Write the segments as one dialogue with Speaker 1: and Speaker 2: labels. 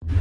Speaker 1: अस्सलाम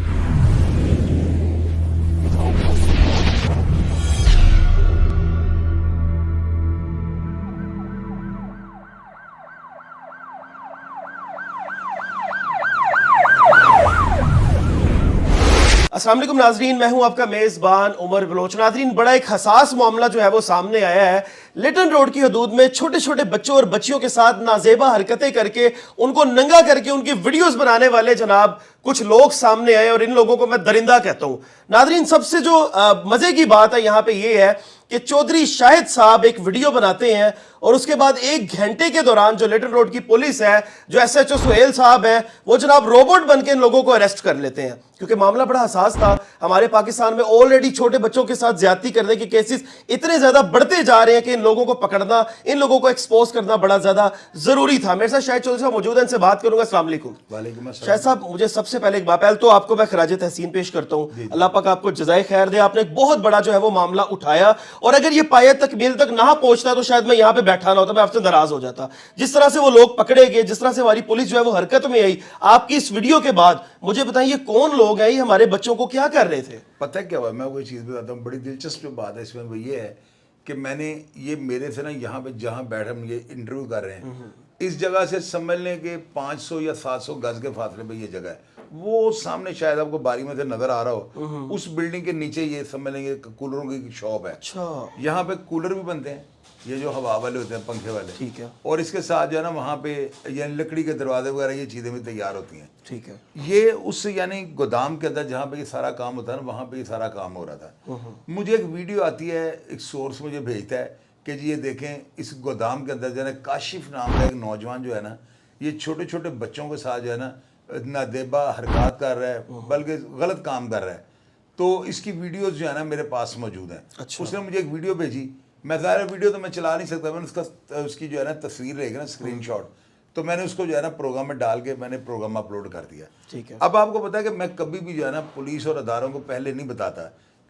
Speaker 1: वालेकुम नाजरीन, मैं हूं आपका मेज़बान उमर बलोच। नाजरीन, बड़ा एक हसास मामला जो है वो सामने आया है। लिटन रोड की हदूद में छोटे छोटे बच्चों और बच्चियों के साथ नाजेबा हरकतें करके उनको नंगा करके उनकी वीडियोस बनाने वाले जनाब कुछ लोग सामने आए, और इन लोगों को मैं दरिंदा कहता हूं। नाजरीन, सबसे जो मजे की बात है यहाँ पे ये है कि चौधरी शाहिद साहब एक वीडियो बनाते हैं और उसके बाद 1 घंटे के दौरान जो लिटन रोड की पुलिस है, जो SHO सुहेल साहब हैं, वो जनाब रोबोट बन के इन लोगों को अरेस्ट कर लेते हैं। क्योंकि मामला बड़ा हसास था। हमारे पाकिस्तान में ऑलरेडी छोटे बच्चों के साथ ज्यादती करने के केसेस इतने ज्यादा बढ़ते जा रहे हैं कि इन लोगों को पकड़ना, इन लोगों को एक्सपोज करना बड़ा ज्यादा जरूरी था। मेरे साथ शाहिद चौधरी साहब मौजूद हैं, इनसे बात करूंगा। अस्सलाम वालेकुम।
Speaker 2: वालेकुम अस्सलाम।
Speaker 1: शाहिद साहब, मुझे सबसे पहले एक बात, पहले तो आपको मैं खराज तहसीन पेश करता हूँ। अल्लाह पाक आपको जज़ाए खैर दे। आपने एक बहुत बड़ा जो है वो मामला उठाया, और अगर ये पाया तकमील तक ना पहुंचता तो शायद मैं यहाँ पे बैठा ना होता, मैं आपसे नाराज हो जाता। जिस तरह से वो लोग पकड़े गए, जिस तरह से हमारी पुलिस जो है वो हरकत में आई आपकी इस वीडियो के बाद, मुझे बताइए कौन लोग हैं, ये हमारे बच्चों को क्या कर रहे थे?
Speaker 2: पता है क्या हुआ, मैं कोई चीज़ बताता हूँ। बड़ी दिलचस्प बात है इसमें वो ये है कि मैंने ये मेरे से ना यहाँ पे जहाँ बैठे हम ये इंटरव्यू कर रहे हैं, इस जगह से समझ लें कि 500 या 700 गज के फासले पे ये जगह है। वो सामने शायद आपको बारी में से नजर आ रहा हो, उस बिल्डिंग के नीचे ये समझ लेंगे कूलरों की शॉप है।
Speaker 1: अच्छा,
Speaker 2: यहाँ पे कूलर भी बनते हैं, ये जो हवा वाले होते हैं, पंखे वाले।
Speaker 1: ठीक है।
Speaker 2: और इसके साथ जो है ना वहाँ पे यानी लकड़ी के दरवाजे वगैरह ये चीज़ें भी तैयार होती हैं।
Speaker 1: ठीक है।
Speaker 2: ये उस यानी गोदाम के अंदर जहाँ पे ये सारा काम होता है ना, वहाँ पे ये सारा काम हो रहा था। मुझे एक वीडियो आती है, एक सोर्स मुझे भेजता है कि जी ये देखें, इस गोदाम के अंदर जो है ना काशिफ नाम का एक नौजवान जो है ना, ये छोटे छोटे बच्चों के साथ जो है ना नादेबा हरकत कर रहा है, बल्कि गलत काम कर रहा है। तो इसकी वीडियोस जो है ना मेरे पास मौजूद हैं।
Speaker 1: अच्छा।
Speaker 2: उसने मुझे एक वीडियो भेजी। मैं ज़ाहिर वीडियो तो मैं चला नहीं सकता, मैंने उसकी जो है ना तस्वीर रहेगी ना, स्क्रीनशॉट, तो मैंने उसको जो है ना प्रोग्राम में डाल के मैंने प्रोग्राम अपलोड कर दिया।
Speaker 1: ठीक है।
Speaker 2: अब आपको पता है कि मैं कभी भी जो है ना पुलिस और अदारों को पहले नहीं बताता,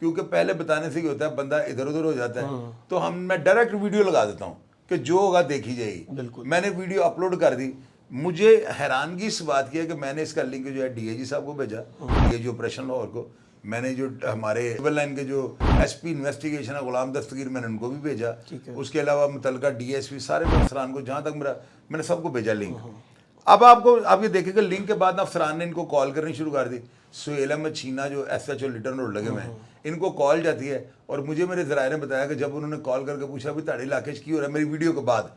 Speaker 2: क्योंकि पहले बताने से क्या होता है, बंदा इधर उधर हो जाता है। तो मैं डायरेक्ट वीडियो लगा देता हूँ कि जो होगा देखी जाएगी।
Speaker 1: बिल्कुल।
Speaker 2: मैंने वीडियो अपलोड कर दी। मुझे हैरानगी इस बात की है कि मैंने इसका लिंक जो है DIG साहब को भेजा, DIG ऑपरेशन लाहौर को। मैंने जो हमारे सिविल लाइन के जो SP इन्वेस्टिगेशन है गुलाम दस्तगीर, मैंने उनको भी भेजा। उसके अलावा मुतलका DSP सारे अफसरान को, जहाँ तक मैंने सबको भेजा लिंक। अब आप ये देखेंगे लिंक के बाद ना अफसरान ने इनको कॉल करनी शुरू कर दी। सुहेल अहमद छीना जो SHO लिटन रोड लगे हुए हैं, इनको कॉल जाती है। और मुझे मेरे ज़राए ने बताया कि जब उन्होंने कॉल करके पूछा भी ताड़े इलाके की हो रहा है मेरी वीडियो के बाद,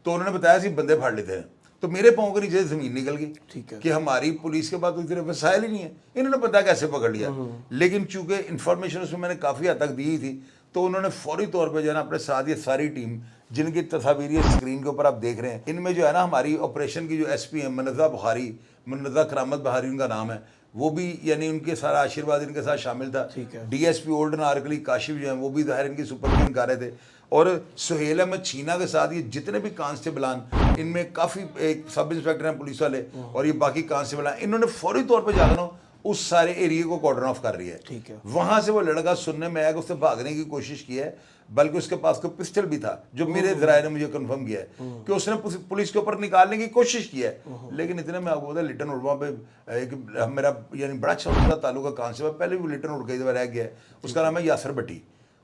Speaker 2: तो उन्होंने बताया सी बंदे फाड़ लेते हैं। तो मेरे पाँव के नीचे ज़मीन निकल गई।
Speaker 1: ठीक है।
Speaker 2: कि हमारी पुलिस के पास तो इतने वसाइल ही नहीं है, इन्होंने पता कैसे पकड़ लिया। लेकिन चूंकि इन्फॉर्मेशन उसमें मैंने काफ़ी हद तक दी थी, तो उन्होंने फौरी तौर पे जो है ना अपने साथ ये सारी टीम, जिनकी तस्वीर ये स्क्रीन के ऊपर आप देख रहे हैं, इनमें जो है ना हमारी ऑपरेशन की जो SP है मुन्नज़ा करामत बहारी उनका नाम है, वो भी यानी उनके सारा आशीर्वाद इनके साथ शामिल था। DSP ओल्ड नारकली काशिफ जो हैं वो भी ज़ाहिर इनकी सुपरविजन कर रहे थे। और सुहेल अहमद छीना के साथ ये जितने भी कांस्टेबलान, इनमें काफ़ी एक सब इंस्पेक्टर हैं पुलिस वाले और ये बाकी कांस्टेबलान, इन्होंने फौरी तौर पर जाकर उस सारे एरिया को कॉर्डन ऑफ कर रही है।
Speaker 1: ठीक है।
Speaker 2: वहाँ से वो लड़का सुनने में आया कि उससे भागने की कोशिश की है, बल्कि उसके पास कोई पिस्टल भी था, जो मेरे ज़राए ने मुझे कंफर्म किया है कि उसने पुलिस के ऊपर निकालने की कोशिश की है। लेकिन इतने में आपको पता है लिटन रोड पे एक मेरा यानी बड़ा अच्छा ताल्लुका कांस्टेबल, पहले भी लिटन रोड कई दफा रह गया है, उसका नाम है यासर भट्टी।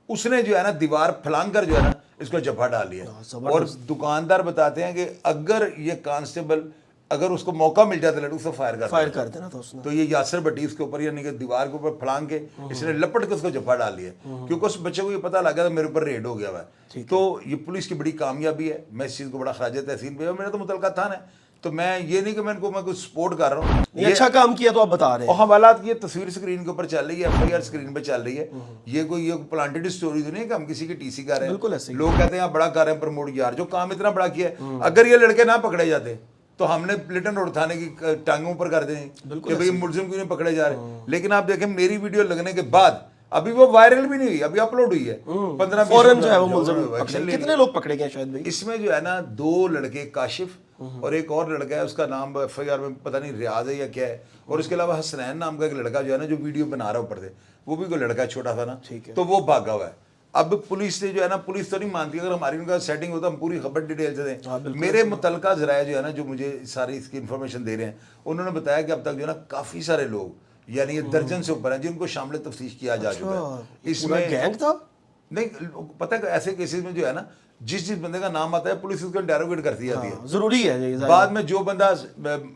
Speaker 2: उसने जो है ना दीवार फलांग कर जो है ना इसको जफा डाल लिया। और दुकानदार बताते हैं कि अगर ये कांस्टेबल अगर उसको मौका मिल जाता लड़ू से फायर कर
Speaker 1: देना था उसने।
Speaker 2: तो ये यासर भट्टी उसके ऊपर यानी कि दीवार के ऊपर फलांग के इसने लपट के उसको जफा डाल लिया, क्योंकि उस बच्चे को ये पता लगा था मेरे ऊपर रेड हो गया हुआ। तो ये पुलिस की बड़ी कामयाबी है। मैं इस चीज़ को बड़ा खराज तहसीन पे, मेरा तो मुतलका था ना, तो मैं ये नहीं कि मैं कुछ सपोर्ट कर रहा हूँ।
Speaker 1: ये अच्छा काम किया तो आप बता रहे हैं।
Speaker 2: और हवालात की तस्वीर स्क्रीन के ऊपर चल रही है, FIR स्क्रीन पे चल रही है। ये कोई प्लांटेड स्टोरी तो नहीं कि हम किसी की TC कर रहे हैं।
Speaker 1: बिल्कुल ऐसे ही।
Speaker 2: लोग कहते हैं आप बड़ा कर रहे हैं प्रमोट, यार जो काम इतना बड़ा किया है, अगर ये लड़के ना पकड़े जाते तो हमने लिटन रोड थाने की टांगों पर कर दें कि भाई मुलजिम क्यों नहीं पकड़े जा रहे। लेकिन आप देखें मेरी वीडियो लगने के बाद अभी वो वायरल भी नहीं हुई, अभी अपलोड हुई है 15
Speaker 1: फौरन जो है वो मुलजिम पकड़े। कितने लोग पकड़े गए शायद भाई?
Speaker 2: इसमें जो है ना 2 लड़के, काशिफ और एक और लड़का है, उसका नाम FIR में पता नहीं रियाज है या क्या है, और उसके अलावा हसनैन नाम का एक लड़का जो है ना जो वीडियो बना रहा ऊपर से, वो भी कोई लड़का छोटा था ना, तो वो भागा हुआ है। अब पुलिस से जो है ना, पुलिस तो नहीं मानती, अगर हमारी उनका सेटिंग होता हम पूरी खबर डिटेल से दें। मेरे मुतलका ज़राए जो है ना जो मुझे सारी इसकी इन्फॉर्मेशन दे रहे हैं, उन्होंने बताया कि अब तक जो है ना काफ़ी सारे लोग یعنی یہ درجن سے اوپر ہیں جن کو شامل تفتیش کیا جا چکا ہے. اس
Speaker 1: پورا
Speaker 2: میں
Speaker 1: گینگ تھا.
Speaker 2: نہیں پتہ ہے ایسے کیسز میں جو ہے نا جس بندے کا نام آتا ہے پولیس اس کو انٹیروگیٹ کرتی جاتی ہے.
Speaker 1: ضروری ہے.
Speaker 2: بعد میں جو بندہ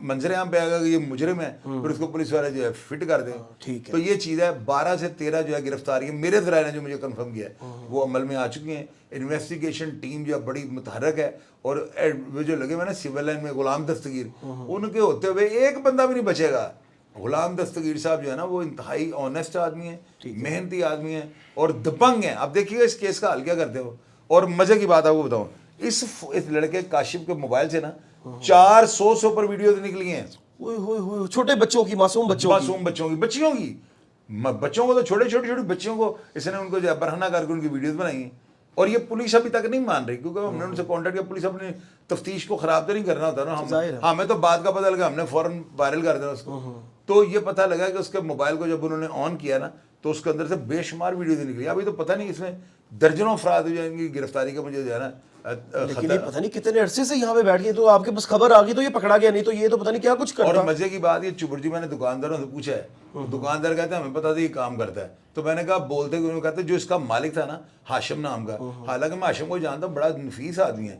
Speaker 2: منظر عام پہ آئے گا کہ یہ مجرم ہے پھر اس کو پولیس والے جو ہے فٹ کر دیں.
Speaker 1: ٹھیک ہے.
Speaker 2: تو یہ چیز ہے. 12 سے 13 جو ہے گرفتاریاں میرے ذرائع نے جو مجھے کنفرم کیا ہے وہ عمل میں آ چکی ہیں. انویسٹیگیشن ٹیم جو ہے بڑی متحرک ہے. اور وہ جو لگے ہوئے نا سول لائن میں غلام دستگیر ان کے ہوتے ہوئے ایک بندہ بھی نہیں بچے گا. غلام دستگیر صاحب جو ہے نا وہ انتہائی آنیسٹ آدمی ہیں, محنتی آدمی ہیں اور دبنگ ہیں. آپ دیکھیے اس کیس کا حل کیا کرتے ہو. اور مزے کی بات آپ کو بتاؤں, اس لڑکے کاشف کے موبائل سے نا 400 پر ویڈیوز نکلی ہیں.
Speaker 1: چھوٹے بچوں کی, معصوم
Speaker 2: بچیوں کی بچوں کو تو چھوٹی بچیوں کو اس نے ان کو جو ہے برہنہ کر کے ان کی ویڈیوز بنائی ہیں. اور یہ پولیس ابھی تک نہیں مان رہی کیونکہ ہم نے ان سے کانٹیکٹ کیا. پولیس اپنی تفتیش کو خراب تو نہیں کرنا ہوتا نا. ہمیں تو بات کا پتہ لگا, ہم نے فوراً وائرل کر دینا اس کو. تو یہ پتہ لگا کہ اس کے موبائل کو جب انہوں نے آن کیا نا تو اس کے اندر سے بے شمار ویڈیوز نکلی. ابھی تو پتہ نہیں اس میں درجنوں افراد ہو جائیں گی گرفتاری کا مجھے جو ہے نا.
Speaker 1: لیکن یہ پتہ نہیں کتنے عرصے سے یہاں پہ بیٹھ گئے, تو آپ کے پاس خبر آ گئی تو یہ پکڑا گیا, نہیں تو یہ تو پتہ نہیں کیا کچھ کرتا.
Speaker 2: اور مزے کی بات یہ چبرجی میں نے دکانداروں سے پوچھا ہے, دکاندار کہتے ہیں ہمیں پتا تھا یہ کام کرتا ہے. تو میں نے کہا بولتے کہ کہتے جو اس کا مالک تھا نا ہاشم نام کا, حالانکہ میں ہاشم کو جانتا ہوں, بڑا نفیس آدمی ہے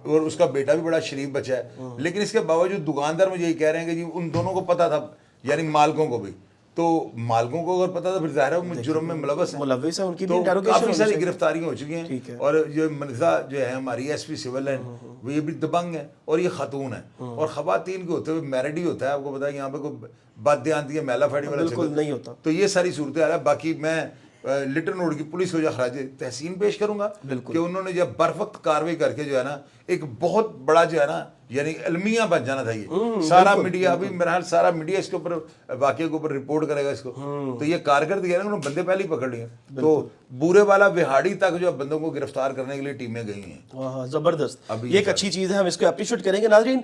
Speaker 2: اور اس کا بیٹا بھی بڑا شریف بچہ ہے. لیکن اس کے باوجود دکاندار مجھے یہی کہہ رہے ہیں کہ جی ان دونوں کو پتا تھا, یعنی مالکوں کو بھی. تو مالکوں کو اگر پتا تھا پھر ظاہر ہے وہ جرم میں ملوث ہیں.
Speaker 1: ان کی
Speaker 2: تو
Speaker 1: بھی
Speaker 2: کافی ساری گرفتاریاں ہو چکی ہیں. اور جو منزا جو ہے ہماری ایس پی سول لائن وہ یہ بھی دبنگ ہے اور یہ خاتون ہے. اور خواتین کے ہوتے ہوئے میرڈ ہی ہوتا ہے. آپ کو پتا ہے یہاں پہ کوئی بات دیانتی ہے میلا فیڈی والا
Speaker 1: بالکل نہیں ہوتا.
Speaker 2: تو یہ ساری صورتحال ہے. باقی میں لٹن روڈ کی پولیس کو جو خراج تحسین پیش کروں گا کہ انہوں نے جب بر وقت کاروائی کر کے جو ہے نا ایک بہت بڑا جو ہے نا یعنی المیہ بن جانا تھا. یہ سارا میڈیا ابھی میرا حال سارا میڈیا اس کے اوپر واقعے کے اوپر رپورٹ کرے گا اس کو. تو یہ کارکردگی ہے نا, انہوں نے بندے پہلے ہی پکڑ لیے. تو بورے والا وہاڑی تک جو بندوں کو گرفتار کرنے کے لیے ٹیمیں گئی ہیں.
Speaker 1: زبردست, یہ ایک اچھی چیز ہے, ہم اس کو اپریشیٹ کریں گے. ناظرین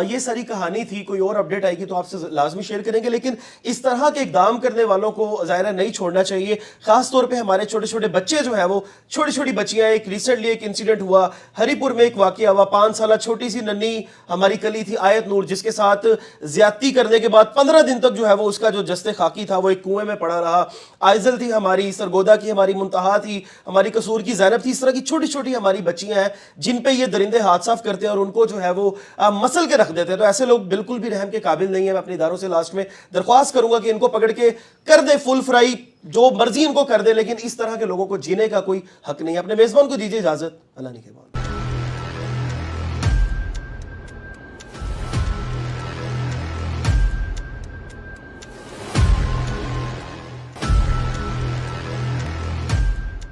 Speaker 1: یہ ساری کہانی تھی, کوئی اور اپڈیٹ آئے گی تو آپ سے لازمی شیئر کریں گے. لیکن اس طرح کے اقدام کرنے والوں کو ظاہر نہیں چھوڑنا چاہیے, خاص طور پہ ہمارے چھوٹے چھوٹے بچے جو ہیں وہ چھوٹی بچیاں. ایک ریسنٹلی ایک انسیڈنٹ ہوا ہری پور میں, ایک واقعہ ہوا, 5 سالہ چھوٹی سی ننھی ہماری کلی تھی آیت نور, جس کے ساتھ زیادتی کرنے کے بعد 15 دن تک جو ہے وہ اس کا جو جست خاکی تھا وہ ایک کنویں میں پڑا رہا. آئزل تھی ہماری, سرگودا کی ہماری منتہا تھی, ہماری قصور کی زینب تھی. اس طرح کی چھوٹی ہماری بچیاں ہیں جن پہ یہ درندے ہاتھ صاف کرتے ہیں اور ان کو جو ہے وہ مسل کے رکھ دیتے ہیں. تو ایسے لوگ بالکل بھی رحم کے قابل نہیں ہیں. میں اپنے اداروں سے لاسٹ میں درخواست کروں گا کہ ان کو پکڑ کے کر دے فل فرائی, جو مرضی ان کو کر دے, لیکن اس طرح کے لوگوں کو جینے کا کوئی حق نہیں ہے. اپنے میزبان کو دیجیے اجازت. اللہ نگہبان.